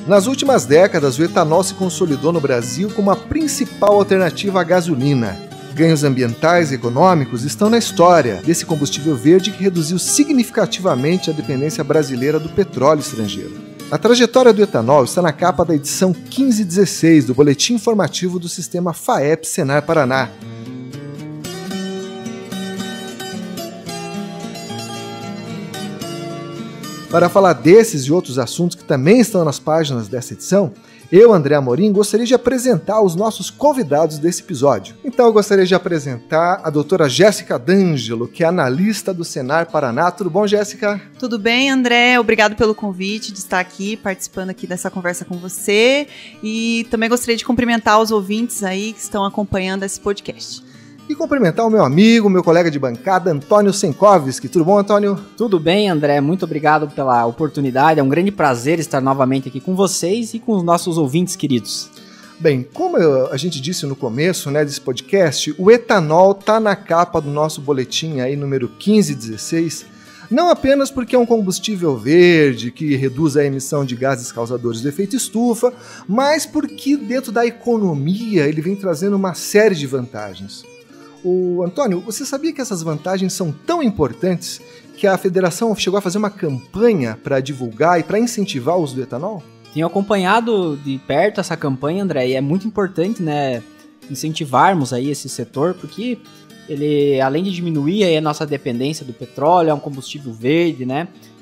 Nas últimas décadas, o etanol se consolidou no Brasil como a principal alternativa à gasolina. Ganhos ambientais e econômicos estão na história desse combustível verde que reduziu significativamente a dependência brasileira do petróleo estrangeiro. A trajetória do etanol está na capa da edição 1516 do Boletim Informativo do Sistema FAEP Senar Paraná. Para falar desses e outros assuntos que também estão nas páginas dessa edição, eu, André Amorim, gostaria de apresentar os nossos convidados desse episódio. Então eu gostaria de apresentar a doutora Jéssica D'Angelo, que é analista do Senar Paraná. Tudo bom, Jéssica? Tudo bem, André. Obrigado pelo convite de estar aqui, participando aqui dessa conversa com você. E também gostaria de cumprimentar os ouvintes aí que estão acompanhando esse podcast. E cumprimentar o meu amigo, meu colega de bancada, Antônio Senkovski. Tudo bom, Antônio? Tudo bem, André. Muito obrigado pela oportunidade. É um grande prazer estar novamente aqui com vocês e com os nossos ouvintes queridos. Bem, como a gente disse no começo, desse podcast, o etanol está na capa do nosso boletim aí, número 1516, não apenas porque é um combustível verde que reduz a emissão de gases causadores do efeito estufa, mas porque dentro da economia ele vem trazendo uma série de vantagens. Antônio, você sabia que essas vantagens são tão importantes que a federação chegou a fazer uma campanha para divulgar e para incentivar o uso do etanol? Tenho acompanhado de perto essa campanha, André, e é muito importante, incentivarmos aí esse setor, porque ele, além de diminuir aí a nossa dependência do petróleo, é um combustível verde,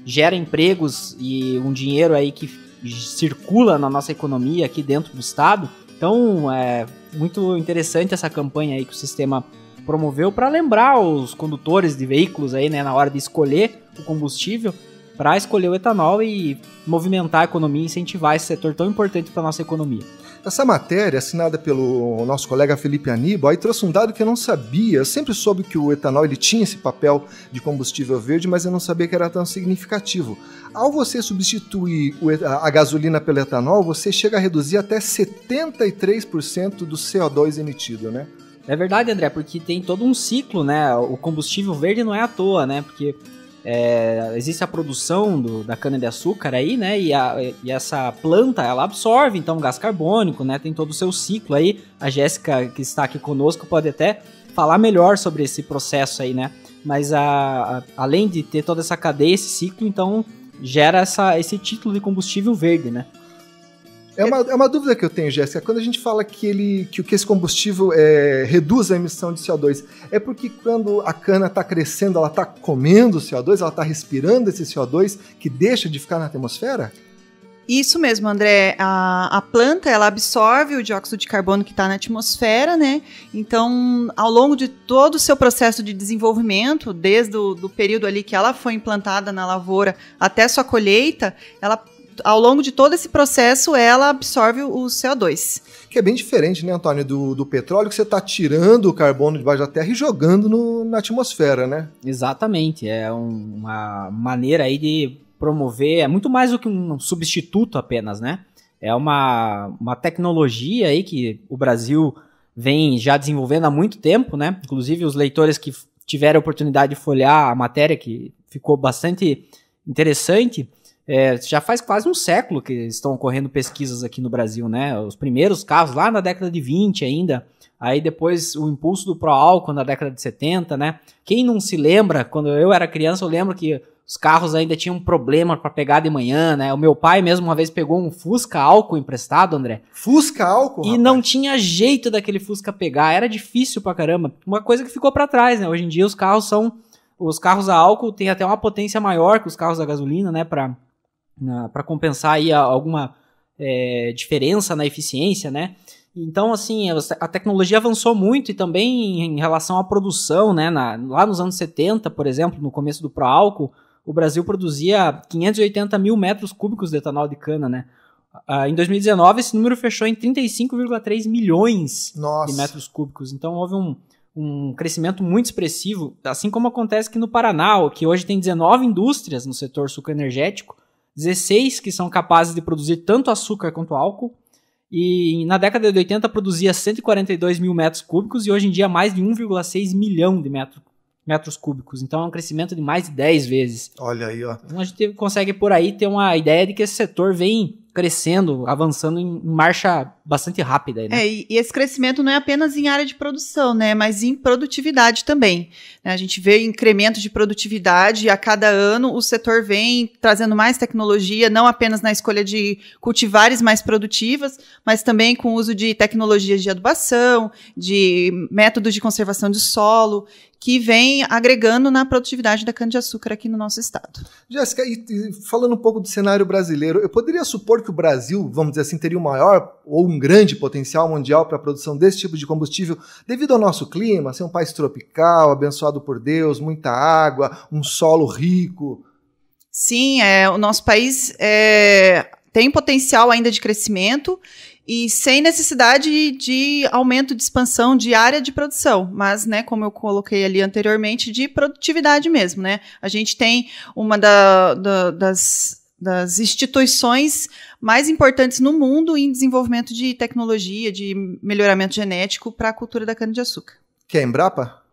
gera empregos e um dinheiro aí que circula na nossa economia aqui dentro do estado. Então, é muito interessante essa campanha aí que o sistema promoveu para lembrar os condutores de veículos aí, na hora de escolher o combustível, para escolher o etanol e movimentar a economia e incentivar esse setor tão importante para a nossa economia. Essa matéria, assinada pelo nosso colega Felipe Aníbal, aí trouxe um dado que eu não sabia. Eu sempre soube que o etanol ele tinha esse papel de combustível verde, mas eu não sabia que era tão significativo. Ao você substituir a gasolina pelo etanol, você chega a reduzir até 73% do CO2 emitido, É verdade, André, porque tem todo um ciclo, O combustível verde não é à toa, Porque existe a produção da cana-de-açúcar aí, E essa planta, ela absorve, então, gás carbônico, Tem todo o seu ciclo aí. A Jéssica, que está aqui conosco, pode até falar melhor sobre esse processo aí, Mas além de ter toda essa cadeia, esse ciclo, então, gera esse título de combustível verde, É uma dúvida que eu tenho, Jéssica. Quando a gente fala que esse combustível reduz a emissão de CO2, é porque quando a cana está crescendo, ela está comendo CO2, ela está respirando esse CO2 que deixa de ficar na atmosfera? Isso mesmo, André. A planta, ela absorve o dióxido de carbono que está na atmosfera, Então, ao longo de todo o seu processo de desenvolvimento, desde o período ali que ela foi implantada na lavoura até sua colheita, ao longo de todo esse processo, ela absorve o CO2. Que é bem diferente, Antônio, do petróleo, que você está tirando o carbono debaixo da terra e jogando na atmosfera, Exatamente. É uma maneira aí de promover, é muito mais do que um substituto apenas, É uma tecnologia aí que o Brasil vem já desenvolvendo há muito tempo, Inclusive os leitores que tiveram a oportunidade de folhear a matéria, que ficou bastante interessante. Já faz quase um século que estão ocorrendo pesquisas aqui no Brasil, Os primeiros carros lá na década de 20 ainda, aí depois o impulso do pró-álcool na década de 70, Quem não se lembra, quando eu era criança, eu lembro que os carros ainda tinham problema para pegar de manhã, O meu pai mesmo uma vez pegou um Fusca álcool emprestado, André. Fusca álcool? E rapaz, não tinha jeito daquele Fusca pegar, era difícil pra caramba. Uma coisa que ficou para trás, Hoje em dia os carros a álcool têm até uma potência maior que os carros a gasolina, para compensar aí alguma diferença na eficiência, Então, assim, a tecnologia avançou muito e também em relação à produção, lá nos anos 70, por exemplo, no começo do pró-álcool, o Brasil produzia 580 mil metros cúbicos de etanol de cana, Em 2019, esse número fechou em 35,3 milhões de metros cúbicos. Então, houve um crescimento muito expressivo, assim como acontece aqui no Paraná, que hoje tem 19 indústrias no setor sucroenergético, 16 que são capazes de produzir tanto açúcar quanto álcool, e na década de 80 produzia 142 mil metros cúbicos e hoje em dia mais de 1,6 milhão de metros cúbicos. Então é um crescimento de mais de 10 vezes. Olha aí, ó. Então a gente consegue por aí ter uma ideia de que esse setor vem crescendo, avançando em marcha bastante rápida. Né? E esse crescimento não é apenas em área de produção, né, mas em produtividade também. A gente vê incremento de produtividade, a cada ano o setor vem trazendo mais tecnologia, não apenas na escolha de cultivares mais produtivas, mas também com o uso de tecnologias de adubação, de métodos de conservação de solo, que vem agregando na produtividade da cana-de-açúcar aqui no nosso estado. Jéssica, e falando um pouco do cenário brasileiro, eu poderia supor que o Brasil, vamos dizer assim, teria um maior ou um grande potencial mundial para a produção desse tipo de combustível devido ao nosso clima, ser um país tropical, abençoado por Deus, muita água, um solo rico? Sim, o nosso país tem potencial ainda de crescimento e sem necessidade de aumento de expansão de área de produção, mas, né, como eu coloquei ali anteriormente, de produtividade mesmo, né? A gente tem uma das instituições mais importantes no mundo em desenvolvimento de tecnologia, de melhoramento genético para a cultura da cana-de-açúcar. Que é a Embrapa?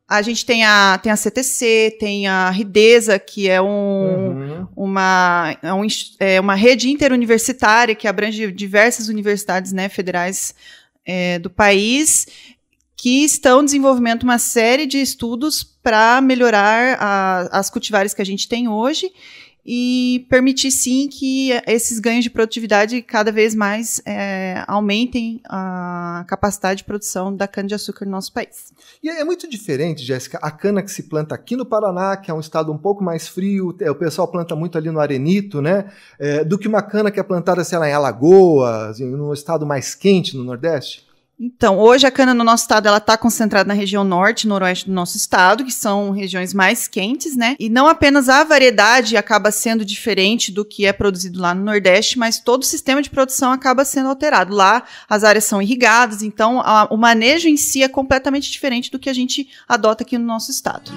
A gente tem a CTC, tem a Ridesa, que é uma rede interuniversitária que abrange diversas universidades, né, federais do país, que estão desenvolvendo uma série de estudos para melhorar as cultivares que a gente tem hoje e permitir, sim, que esses ganhos de produtividade cada vez mais aumentem a capacidade de produção da cana-de-açúcar no nosso país. E é muito diferente, Jéssica, a cana que se planta aqui no Paraná, que é um estado um pouco mais frio, o pessoal planta muito ali no Arenito, né, do que uma cana que é plantada, sei lá, em Alagoas, num estado mais quente no Nordeste? Então, hoje a cana no nosso estado ela está concentrada na região norte e noroeste do nosso estado, que são regiões mais quentes, né? E não apenas a variedade acaba sendo diferente do que é produzido lá no Nordeste, mas todo o sistema de produção acaba sendo alterado. Lá as áreas são irrigadas, então o manejo em si é completamente diferente do que a gente adota aqui no nosso estado.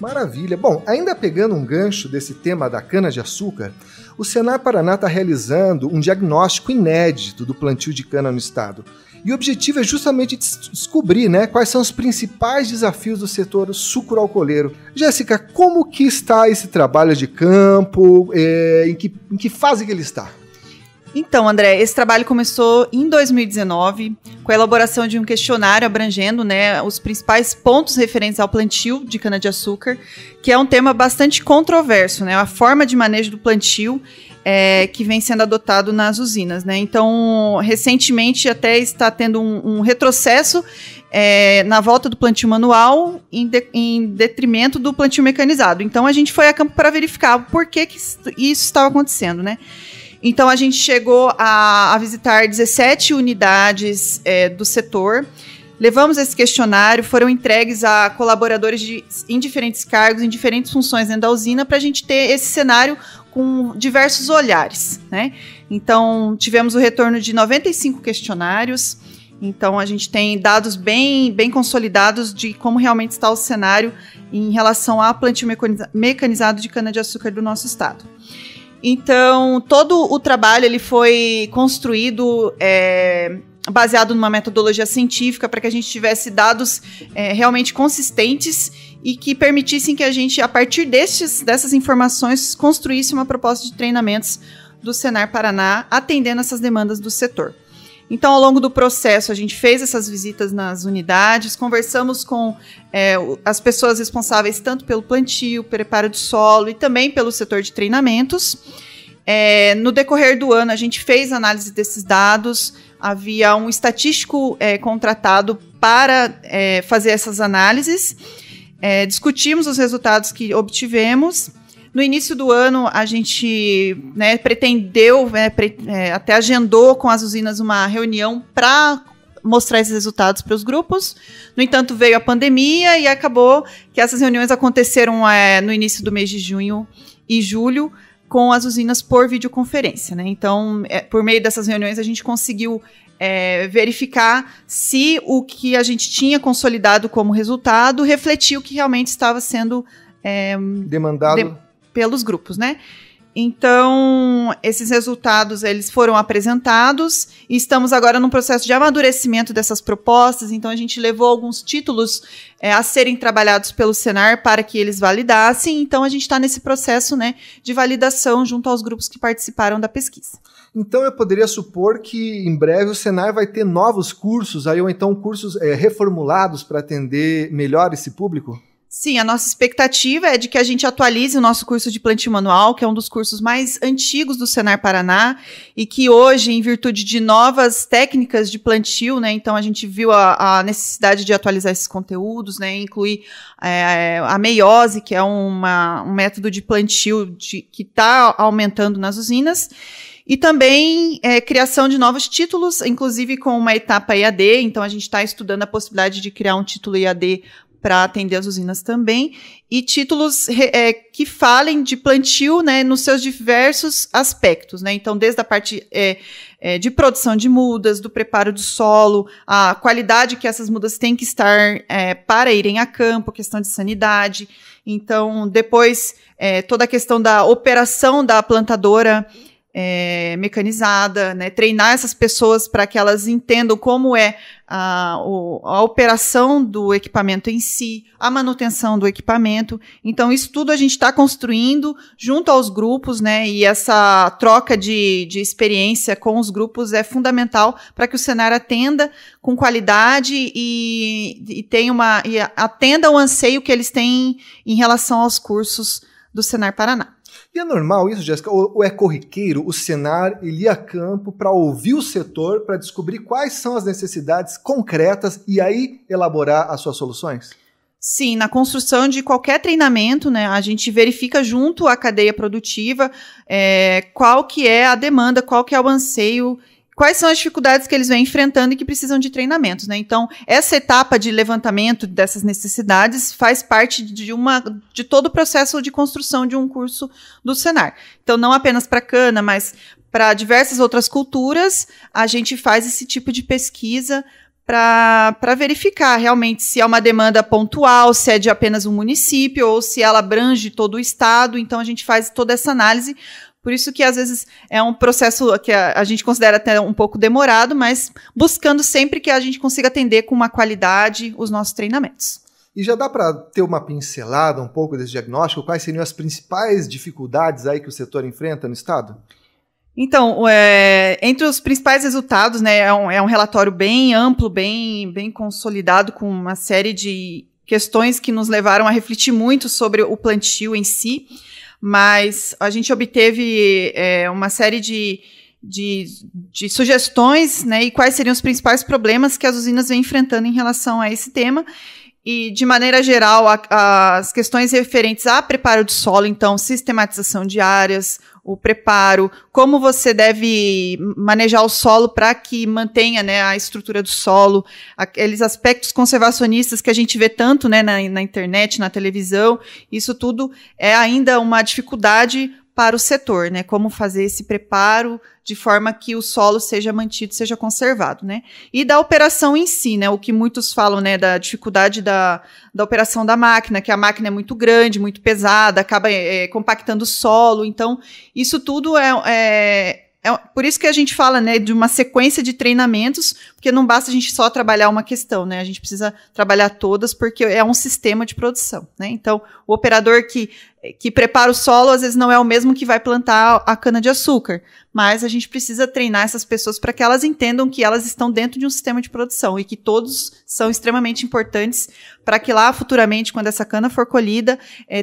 Maravilha. Bom, ainda pegando um gancho desse tema da cana-de-açúcar, o Senar Paraná está realizando um diagnóstico inédito do plantio de cana no estado. E o objetivo é justamente descobrir, né, quais são os principais desafios do setor sucroalcooleiro. Jéssica, como que está esse trabalho de campo? Em que fase que ele está? Então, André, esse trabalho começou em 2019, com a elaboração de um questionário abrangendo, né, os principais pontos referentes ao plantio de cana-de-açúcar, que é um tema bastante controverso, né, a forma de manejo do plantio que vem sendo adotado nas usinas, né. Então, recentemente até está tendo um retrocesso na volta do plantio manual em detrimento do plantio mecanizado. Então, a gente foi a campo para verificar por que isso estava acontecendo, né. Então, a gente chegou a visitar 17 unidades do setor. Levamos esse questionário, foram entregues a colaboradores em diferentes cargos, em diferentes funções dentro da usina, para a gente ter esse cenário com diversos olhares, né? Então, tivemos o retorno de 95 questionários. Então, a gente tem dados bem consolidados de como realmente está o cenário em relação ao plantio mecanizado de cana-de-açúcar do nosso estado. Então, todo o trabalho ele foi construído baseado numa metodologia científica para que a gente tivesse dados realmente consistentes e que permitissem que a gente, a partir dessas informações, construísse uma proposta de treinamentos do Senar Paraná atendendo essas demandas do setor. Então, ao longo do processo, a gente fez essas visitas nas unidades, conversamos com as pessoas responsáveis tanto pelo plantio, preparo de solo e também pelo setor de treinamentos. No decorrer do ano, a gente fez análise desses dados, havia um estatístico contratado para fazer essas análises, discutimos os resultados que obtivemos. No início do ano, a gente pretendeu, até agendou com as usinas uma reunião para mostrar esses resultados para os grupos. No entanto, veio a pandemia e acabou que essas reuniões aconteceram no início do mês de junho e julho com as usinas por videoconferência, né? Então, por meio dessas reuniões, a gente conseguiu verificar se o que a gente tinha consolidado como resultado refletia o que realmente estava sendo demandado pelos grupos, né? Então, esses resultados eles foram apresentados e estamos agora num processo de amadurecimento dessas propostas. Então, a gente levou alguns títulos a serem trabalhados pelo Senar para que eles validassem. Então, a gente está nesse processo, né, de validação junto aos grupos que participaram da pesquisa. Então, eu poderia supor que em breve o Senar vai ter novos cursos, ou então cursos reformulados para atender melhor esse público? Sim, a nossa expectativa é de que a gente atualize o nosso curso de plantio manual, que é um dos cursos mais antigos do Senar Paraná, e que hoje, em virtude de novas técnicas de plantio, né, então a gente viu a necessidade de atualizar esses conteúdos, né, incluir a meiose, que é um método de plantio que está aumentando nas usinas, e também criação de novos títulos, inclusive com uma etapa EAD, então a gente está estudando a possibilidade de criar um título EAD para atender as usinas também, e títulos que falem de plantio, né, nos seus diversos aspectos, né, então desde a parte de produção de mudas, do preparo do solo, a qualidade que essas mudas têm que estar para irem a campo, questão de sanidade, então depois toda a questão da operação da plantadora mecanizada, né, treinar essas pessoas para que elas entendam como é a operação do equipamento em si, a manutenção do equipamento. Então, isso tudo a gente está construindo junto aos grupos, né, e essa troca de experiência com os grupos é fundamental para que o Senar atenda com qualidade e atenda ao anseio que eles têm em relação aos cursos do Senar Paraná. E é normal isso, Jéssica? Ou é corriqueiro o Senar ir a campo para ouvir o setor, para descobrir quais são as necessidades concretas e aí elaborar as suas soluções? Sim, na construção de qualquer treinamento, né, a gente verifica junto à cadeia produtiva qual que é a demanda, qual que é o anseio, quais são as dificuldades que eles vêm enfrentando e que precisam de treinamentos, né? Então, essa etapa de levantamento dessas necessidades faz parte de todo o processo de construção de um curso do Senar. Então, não apenas para cana, mas para diversas outras culturas, a gente faz esse tipo de pesquisa para verificar realmente se é uma demanda pontual, se é de apenas um município ou se ela abrange todo o estado. Então, a gente faz toda essa análise. Por isso que, às vezes, é um processo que a gente considera até um pouco demorado, mas buscando sempre que a gente consiga atender com uma qualidade os nossos treinamentos. E já dá para ter uma pincelada um pouco desse diagnóstico? Quais seriam as principais dificuldades aí que o setor enfrenta no estado? Então, entre os principais resultados, né, é um relatório bem amplo, bem consolidado, com uma série de questões que nos levaram a refletir muito sobre o plantio em si. Mas a gente obteve uma série de sugestões, né, e quais seriam os principais problemas que as usinas vêm enfrentando em relação a esse tema. E, de maneira geral, as questões referentes a preparo de solo, então, sistematização de áreas, o preparo, como você deve manejar o solo para que mantenha, né, a estrutura do solo, aqueles aspectos conservacionistas que a gente vê tanto, né, na internet, na televisão, isso tudo é ainda uma dificuldade para o setor, né? Como fazer esse preparo de forma que o solo seja mantido, seja conservado, né? E da operação em si, né? O que muitos falam, né? Da dificuldade da operação da máquina, que a máquina é muito grande, muito pesada, acaba compactando o solo. Então, isso tudo por isso que a gente fala, né, de uma sequência de treinamentos, porque não basta a gente só trabalhar uma questão, né? A gente precisa trabalhar todas, porque é um sistema de produção, né? Então, o operador que prepara o solo, às vezes não é o mesmo que vai plantar a cana-de-açúcar, mas a gente precisa treinar essas pessoas para que elas entendam que elas estão dentro de um sistema de produção e que todos são extremamente importantes para que lá, futuramente, quando essa cana for colhida,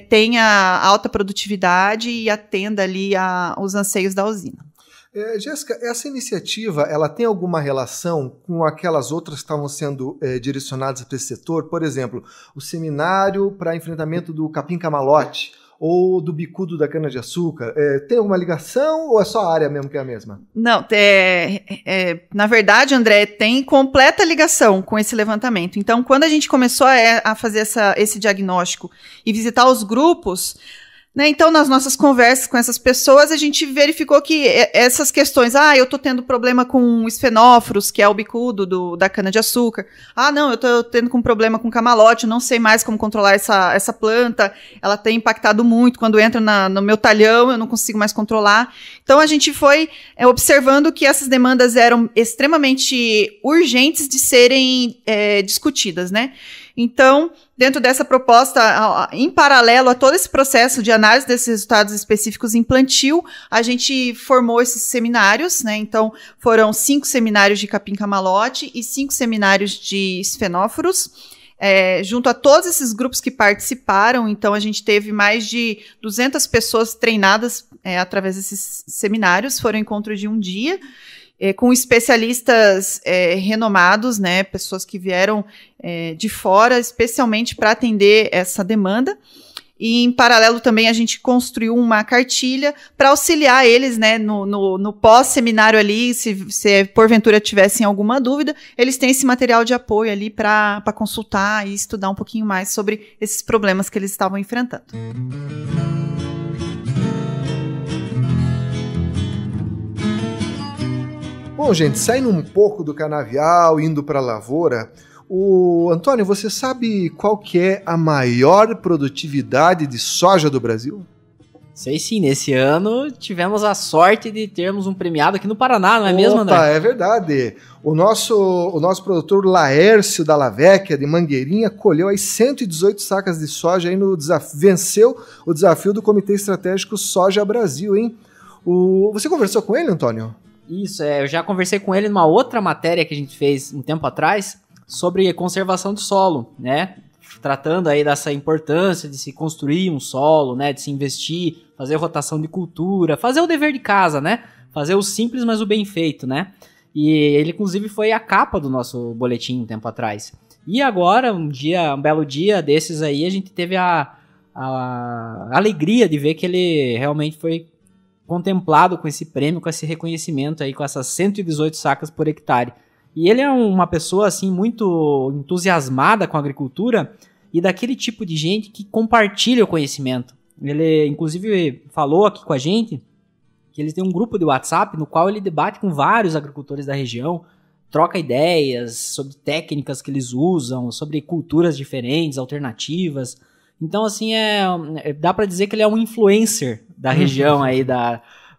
tenha alta produtividade e atenda ali os anseios da usina. Jéssica, essa iniciativa, ela tem alguma relação com aquelas outras que estavam sendo direcionadas para esse setor? Por exemplo, o seminário para enfrentamento do capim-camalote ou do bicudo da cana-de-açúcar. Tem alguma ligação ou é só a área mesmo que é a mesma? Não, na verdade, André, tem completa ligação com esse levantamento. Então, quando a gente começou a fazer esse diagnóstico e visitar os grupos, Né, então, nas nossas conversas com essas pessoas, a gente verificou que essas questões, eu tô tendo problema com esfenóforos, que é o bicudo da cana-de-açúcar. Não, eu tô tendo problema com camalote, não sei mais como controlar essa planta, ela tem impactado muito, quando entra no meu talhão, eu não consigo mais controlar. Então, a gente foi observando que essas demandas eram extremamente urgentes de serem discutidas, né? Então, dentro dessa proposta, em paralelo a todo esse processo de análise desses resultados específicos em plantio, a gente formou esses seminários, né? Então, foram 5 seminários de capim-camalote e 5 seminários de esfenóforos, junto a todos esses grupos que participaram. Então, a gente teve mais de 200 pessoas treinadas através desses seminários, foram encontros de um dia, com especialistas renomados, né, pessoas que vieram de fora, especialmente para atender essa demanda. E, em paralelo, também a gente construiu uma cartilha para auxiliar eles, né, no pós-seminário ali, se porventura tivessem alguma dúvida, eles têm esse material de apoio ali para consultar e estudar um pouquinho mais sobre esses problemas que eles estavam enfrentando. Bom, gente, saindo um pouco do canavial, indo para a lavoura, Antônio, você sabe qual que é a maior produtividade de soja do Brasil? Sei sim, nesse ano tivemos a sorte de termos um premiado aqui no Paraná, não é mesmo, André? É verdade. O nosso produtor Laércio da Lavecchia, de Mangueirinha, colheu aí 118 sacas de soja aí venceu o desafio do Comitê Estratégico Soja Brasil, hein? Você conversou com ele, Antônio? Isso, eu já conversei com ele numa outra matéria que a gente fez um tempo atrás sobre conservação do solo, né? Tratando aí dessa importância de se construir um solo, né? De se investir, fazer rotação de cultura, fazer o dever de casa, né? Fazer o simples, mas o bem feito, né? E ele, inclusive, foi a capa do nosso boletim um tempo atrás. E agora, um belo dia desses aí, a gente teve a alegria de ver que ele realmente foi contemplado com esse prêmio, com esse reconhecimento aí, com essas 118 sacas por hectare. E ele é uma pessoa, assim, muito entusiasmada com a agricultura e daquele tipo de gente que compartilha o conhecimento. Ele, inclusive, falou aqui com a gente que ele tem um grupo de WhatsApp no qual ele debate com vários agricultores da região, troca ideias sobre técnicas que eles usam, sobre culturas diferentes, alternativas. Então, assim, dá para dizer que ele é um influencer da região aí,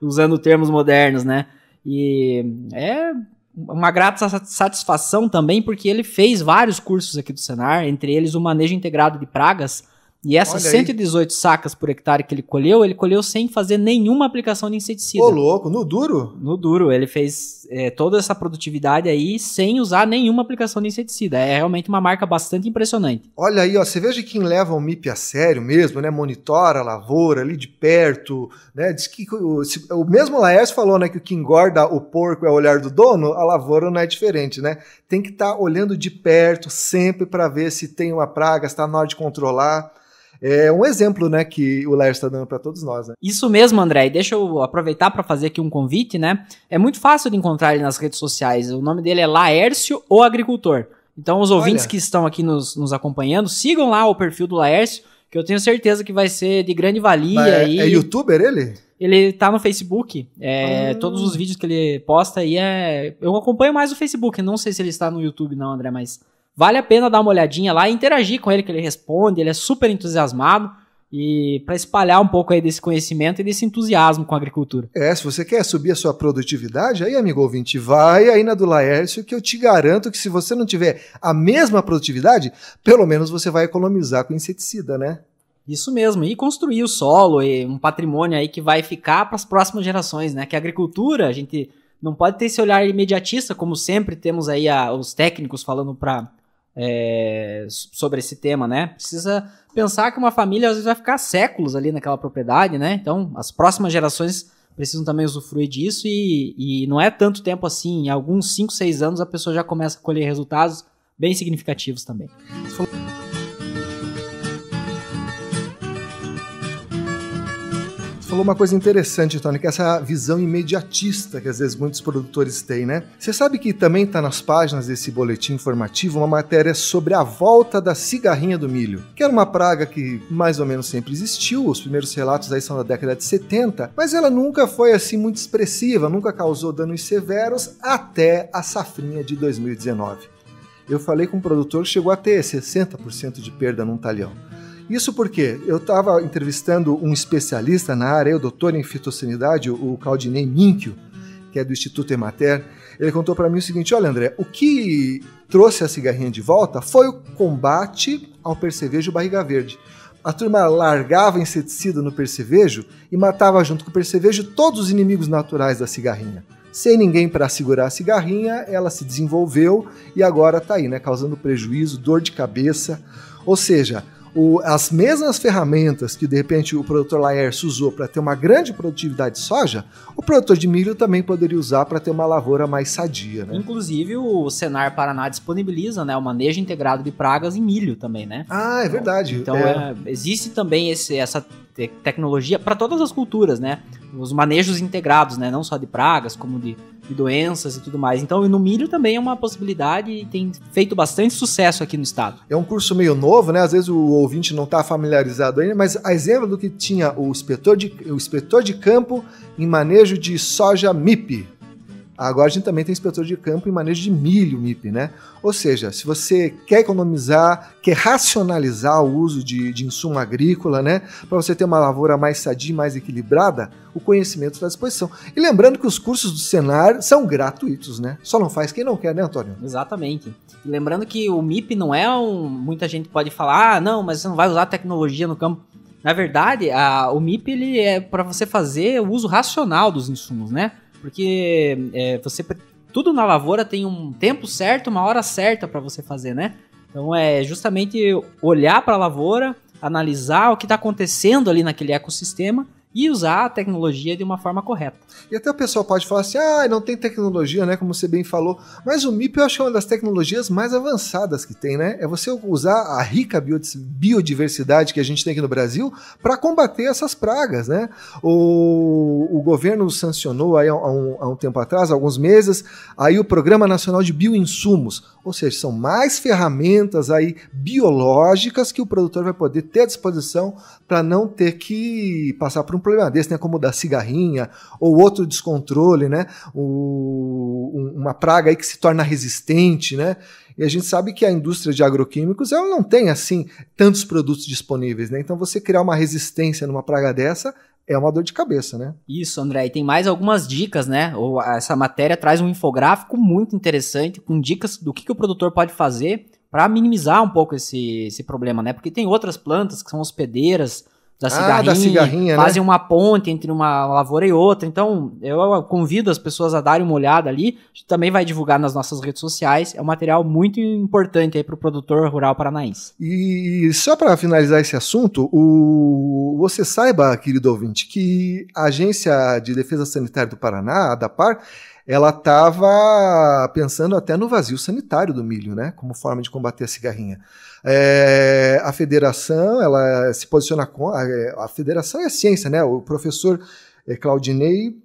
usando termos modernos, né? E é uma grata satisfação também, porque ele fez vários cursos aqui do Senar, entre eles o manejo integrado de pragas, e essas 118 sacas por hectare que ele colheu sem fazer nenhuma aplicação de inseticida. Ô, louco, no duro? No duro, ele fez toda essa produtividade aí sem usar nenhuma aplicação de inseticida. É realmente uma marca bastante impressionante. Olha aí, ó, você veja quem leva o MIP a sério mesmo, né? Monitora a lavoura ali de perto, né? Diz que o mesmo Laércio falou, né, que o que engorda o porco é o olhar do dono, a lavoura não é diferente, né? Tem que estar olhando de perto sempre para ver se tem uma praga, se está na hora de controlar. É um exemplo, né, que o Laércio está dando para todos nós, né? Isso mesmo, André. E deixa eu aproveitar para fazer aqui um convite, né? É muito fácil de encontrar ele nas redes sociais. O nome dele é Laércio, o Agricultor. Então, os ouvintes que estão aqui nos acompanhando, sigam lá o perfil do Laércio, que eu tenho certeza que vai ser de grande valia. É youtuber ele? Ele tá no Facebook. Todos os vídeos que ele posta aí eu acompanho mais o Facebook. Não sei se ele está no YouTube não, André, mas vale a pena dar uma olhadinha lá e interagir com ele, que ele responde, ele é super entusiasmado, e para espalhar um pouco aí desse conhecimento e desse entusiasmo com a agricultura. Se você quer subir a sua produtividade, aí, amigo ouvinte, vai aí na do Laércio, que eu te garanto que se você não tiver a mesma produtividade, pelo menos você vai economizar com inseticida, né? Isso mesmo, e construir o solo, e um patrimônio aí que vai ficar para as próximas gerações, né? Que a agricultura, a gente não pode ter esse olhar imediatista, como sempre temos aí os técnicos falando sobre esse tema, né? Precisa pensar que uma família às vezes vai ficar séculos ali naquela propriedade, né? Então, as próximas gerações precisam também usufruir disso e não é tanto tempo assim, em alguns 5, 6 anos a pessoa já começa a colher resultados bem significativos também. falou uma coisa interessante, Tony, que é essa visão imediatista que às vezes muitos produtores têm, né? Você sabe que também está nas páginas desse boletim informativo uma matéria sobre a volta da cigarrinha do milho, que era uma praga que mais ou menos sempre existiu, os primeiros relatos aí são da década de 70, mas ela nunca foi assim muito expressiva, nunca causou danos severos até a safrinha de 2019. Eu falei com um produtor que chegou a ter 60% de perda num talhão. Isso porque eu estava entrevistando um especialista na área, o doutor em fitossanidade, o Claudinei Minchio, que é do Instituto Emater. Ele contou para mim o seguinte: olha, André, o que trouxe a cigarrinha de volta foi o combate ao percevejo barriga verde. A turma largava inseticida no percevejo e matava junto com o percevejo todos os inimigos naturais da cigarrinha. Sem ninguém para segurar a cigarrinha, ela se desenvolveu e agora está aí, né, causando prejuízo, dor de cabeça. Ou seja, as mesmas ferramentas que de repente o produtor Laércio usou para ter uma grande produtividade de soja, o produtor de milho também poderia usar para ter uma lavoura mais sadia, né? Inclusive o Senar Paraná disponibiliza, né, o manejo integrado de pragas em milho também, né? Ah, é verdade. Então existe também essa tecnologia para todas as culturas, né? Os manejos integrados, né? Não só de pragas, como de doenças e tudo mais. Então, no milho também é uma possibilidade e tem feito bastante sucesso aqui no estado. É um curso meio novo, né? Às vezes o ouvinte não está familiarizado ainda, mas a exemplo do que tinha o inspetor de campo em manejo de soja MIP. Agora a gente também tem inspetor de campo em manejo de milho MIP, né? Ou seja, se você quer economizar, quer racionalizar o uso de insumo agrícola, né? Para você ter uma lavoura mais sadia e mais equilibrada, o conhecimento está à disposição. E lembrando que os cursos do Senar são gratuitos, né? Só não faz quem não quer, né, Antônio? Exatamente. E lembrando que o MIP não é muita gente pode falar, não, mas você não vai usar tecnologia no campo. Na verdade, o MIP ele é para você fazer o uso racional dos insumos, né? Porque tudo na lavoura tem um tempo certo, uma hora certa para você fazer, né? Então é justamente olhar para a lavoura, analisar o que está acontecendo ali naquele ecossistema e usar a tecnologia de uma forma correta. E até o pessoal pode falar assim, não tem tecnologia, né, como você bem falou, mas o MIP eu acho que é uma das tecnologias mais avançadas que tem, né? É você usar a rica biodiversidade que a gente tem aqui no Brasil para combater essas pragas, né? O governo sancionou aí há um tempo atrás, alguns meses, aí o Programa Nacional de Bioinsumos, ou seja, são mais ferramentas aí biológicas que o produtor vai poder ter à disposição para não ter que passar por um problema desse, né, como o da cigarrinha ou outro descontrole, né, uma praga aí que se torna resistente, né, e a gente sabe que a indústria de agroquímicos ela não tem assim tantos produtos disponíveis, né, então você criar uma resistência numa praga dessa é uma dor de cabeça, né? Isso, André, e tem mais algumas dicas, né? Essa matéria traz um infográfico muito interessante com dicas do que o produtor pode fazer para minimizar um pouco esse problema, né? Porque tem outras plantas que são hospedeiras da cigarrinha, fazem, né, uma ponte entre uma lavoura e outra. Então, eu convido as pessoas a darem uma olhada ali. A gente também vai divulgar nas nossas redes sociais. É um material muito importante aí para o produtor rural paranaense. E só para finalizar esse assunto, você saiba, querido ouvinte, que a Agência de Defesa Sanitária do Paraná, a ADAPAR, ela estava pensando até no vazio sanitário do milho, né, como forma de combater a cigarrinha. A federação, ela se posiciona com a federação é a ciência, né? O professor Claudinei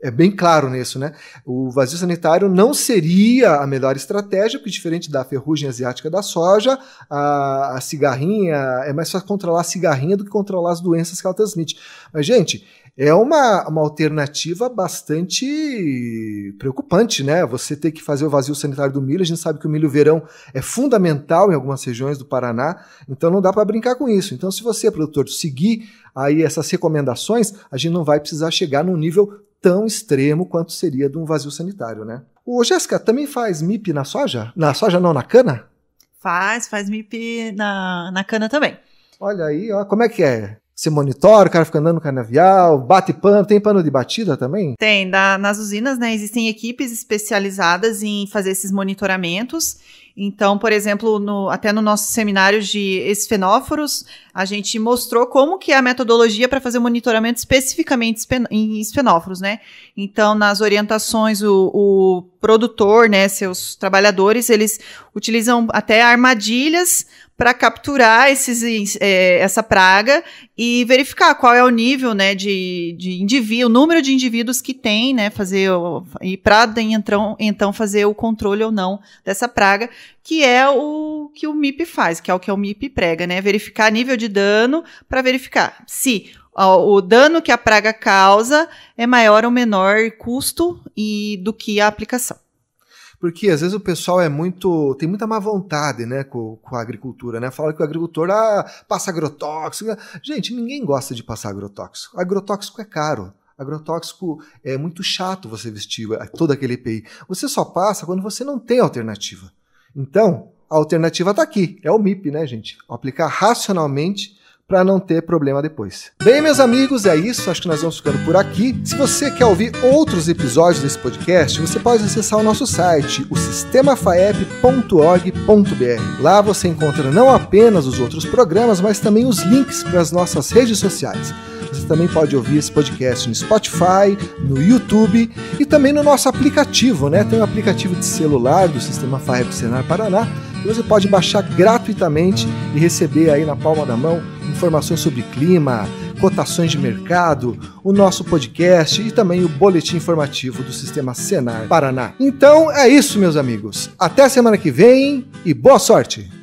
é bem claro nisso, né? O vazio sanitário não seria a melhor estratégia, porque diferente da ferrugem asiática da soja, a cigarrinha é mais fácil controlar a cigarrinha do que controlar as doenças que ela transmite. Mas, gente, é uma alternativa bastante preocupante, né? Você ter que fazer o vazio sanitário do milho. A gente sabe que o milho verão é fundamental em algumas regiões do Paraná, então não dá para brincar com isso. Então, se você, produtor, seguir aí essas recomendações, a gente não vai precisar chegar num nível tão extremo quanto seria de um vazio sanitário, né? Ô, Jéssica, também faz MIP na soja? Na soja não, na cana? Faz MIP na cana também. Olha aí, ó, como é que é? Você monitora, o cara fica andando no canavial, bate pano, tem pano de batida também? Tem, nas usinas, né, existem equipes especializadas em fazer esses monitoramentos. Então, por exemplo, até no nosso seminário de esfenóforos, a gente mostrou como que é a metodologia para fazer o monitoramento especificamente em esfenóforos, né? Então, nas orientações, o produtor, né, seus trabalhadores, eles utilizam até armadilhas para capturar essa praga e verificar qual é o nível, né, de indivíduo, o número de indivíduos que tem, né, para então fazer o controle ou não dessa praga, que é o que o MIP faz, que é o que o MIP prega, né, verificar nível de dano para verificar se o dano que a praga causa é maior ou menor custo do que a aplicação. Porque às vezes o pessoal tem muita má vontade, né, com a agricultura, né? Fala que o agricultor passa agrotóxico. Gente, ninguém gosta de passar agrotóxico. Agrotóxico é caro. Agrotóxico é muito chato você vestir todo aquele EPI. Você só passa quando você não tem alternativa. Então, a alternativa está aqui. É o MIP, né, gente? Aplicar racionalmente para não ter problema depois. Bem, meus amigos, é isso. Acho que nós vamos ficando por aqui. Se você quer ouvir outros episódios desse podcast, você pode acessar o nosso site, o sistemafaep.org.br. Lá você encontra não apenas os outros programas, mas também os links para as nossas redes sociais. Você também pode ouvir esse podcast no Spotify, no YouTube e também no nosso aplicativo, né? Tem um aplicativo de celular do Sistema FAEP Senar Paraná, que você pode baixar gratuitamente e receber aí na palma da mão informações sobre clima, cotações de mercado, o nosso podcast e também o boletim informativo do Sistema Senar Paraná. Então é isso, meus amigos. Até semana que vem e boa sorte!